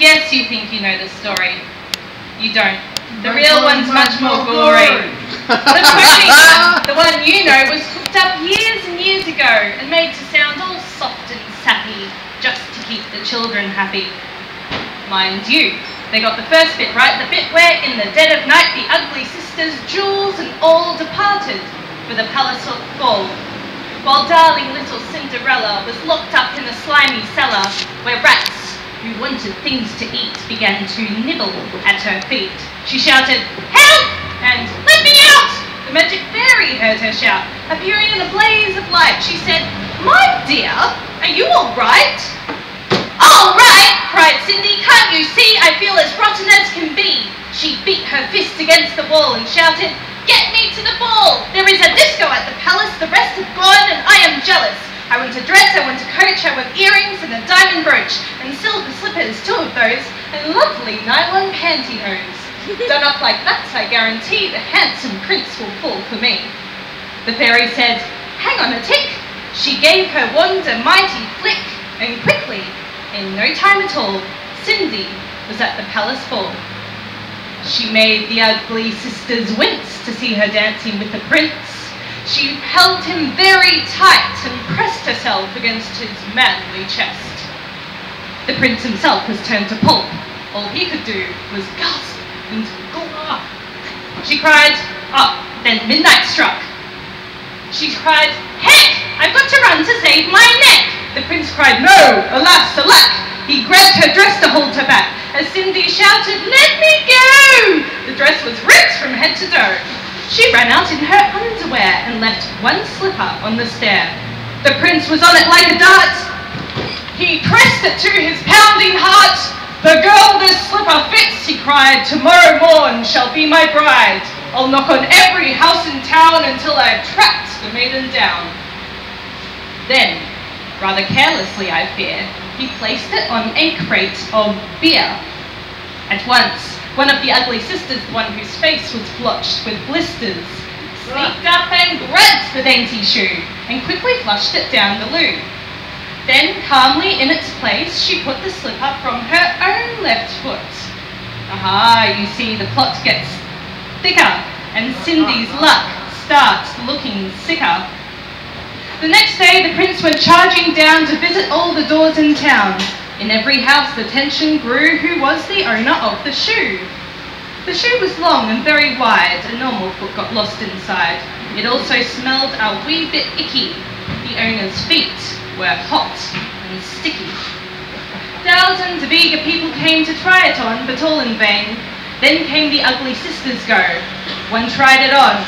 Yes, you think you know the story. You don't. The real one's much more gory. The pony, the one you know, was cooked up years and years ago and made to sound all soft and sappy just to keep the children happy. Mind you, they got the first bit right, the bit where in the dead of night the ugly sisters, jewels and all, departed for the palace of gold, while darling little Cinderella was locked up in a slimy cellar where rats who wanted things to eat began to nibble at her feet. She shouted, "Help!" and "Let me out!" The magic fairy heard her shout. Appearing in a blaze of light, she said, "My dear, are you all right?" "All right!" cried Cindy. "Can't you see I feel as rotten as can be?" She beat her fist against the wall and shouted, "Get me to the ball! There is a disco at the palace, the rest have gone and I am jealous. I want a dress, I want a coach, I want earrings and a diamond brooch, and silver slippers, 2 of those, and lovely nylon pantyhose. Done up like that, I guarantee the handsome prince will fall for me." The fairy said, "Hang on a tick." She gave her wand a mighty flick, and quickly, in no time at all, Cindy was at the palace ball. She made the ugly sisters wince to see her dancing with the prince. She held him very tight and pressed herself against his manly chest. The prince himself was turned to pulp. All he could do was gasp and glug. She cried, then midnight struck. She cried, "Heck! I've got to run to save my neck!" The prince cried, "No, alas, alack!" He grabbed her dress to hold her back. As Cindy shouted, "Let me go!" The dress was ripped from head to toe. She ran out in her underwear and left one slipper on the stair. The prince was on it like a dart. He pressed it to his pounding heart. "The girl this slipper fits," he cried, "tomorrow morn shall be my bride. I'll knock on every house in town until I've tracked the maiden down." Then, rather carelessly I fear, he placed it on a crate of beer. At once, one of the ugly sisters, the one whose face was blotched with blisters, sneaked up and grabbed the dainty shoe and quickly flushed it down the loo. Then, calmly in its place, she put the slipper from her own left foot. Aha, you see, the plot gets thicker and Cindy's luck starts looking sicker. The next day, the prince went charging down to visit all the doors in town. In every house the tension grew who was the owner of the shoe. The shoe was long and very wide, a normal foot got lost inside. It also smelled a wee bit icky. The owner's feet were hot and sticky. Thousands of eager people came to try it on, but all in vain. Then came the ugly sisters go. One tried it on.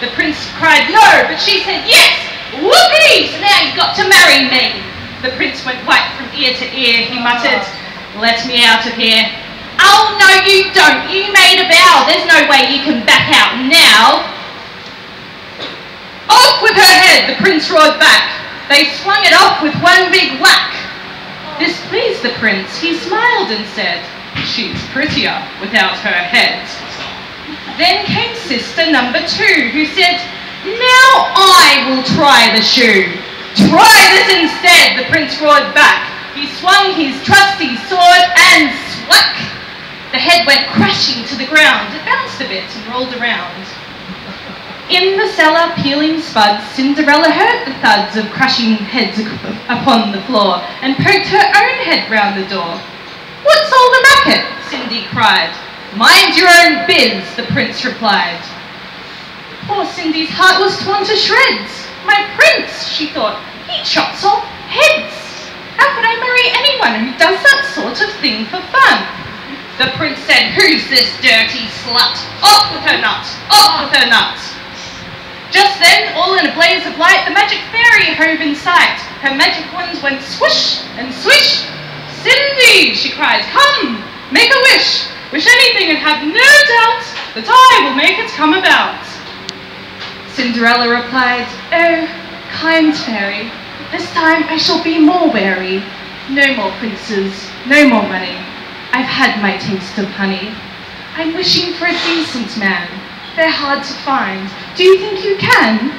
The prince cried no, but she said yes! Whoopee! So now you've got to marry me. The prince went white from ear to ear. He muttered, "Let me out of here." "Oh, no, you don't. You made a vow. There's no way you can back out now." "Off with her head," the prince roared back. They swung it off with one big whack. This pleased the prince. He smiled and said, "She's prettier without her head." Then came sister number 2, who said, "Now I will try the shoe." "Try this instead," the prince roared back. He swung his trusty sword and swack! The head went crashing to the ground. It bounced a bit and rolled around. In the cellar, peeling spuds, Cinderella heard the thuds of crushing heads upon the floor and poked her own head round the door. "What's all the racket?" Cindy cried. "Mind your own biz," the prince replied. Poor Cindy's heart was torn to shreds. "My prince," she thought, "he chops off heads. How could I marry anyone who does that sort of thing for fun?" The prince said, "Who's this dirty slut? Off with her nut! Off with her nut!" Just then, all in a blaze of light, the magic fairy hove in sight. Her magic wands went swoosh and swish. "Cindy," she cried, "come, make a wish. Wish anything and have no doubt that I will make it come about." Cinderella replied, "Oh, kind fairy, this time I shall be more wary. No more princes, no more money. I've had my taste of honey. I'm wishing for a decent man. They're hard to find. Do you think you can?"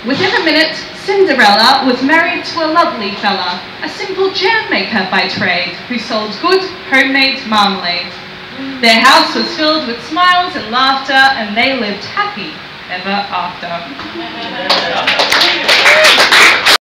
Within a minute, Cinderella was married to a lovely fella, a simple jam maker by trade, who sold good homemade marmalade. Their house was filled with smiles and laughter, and they lived happy ever after.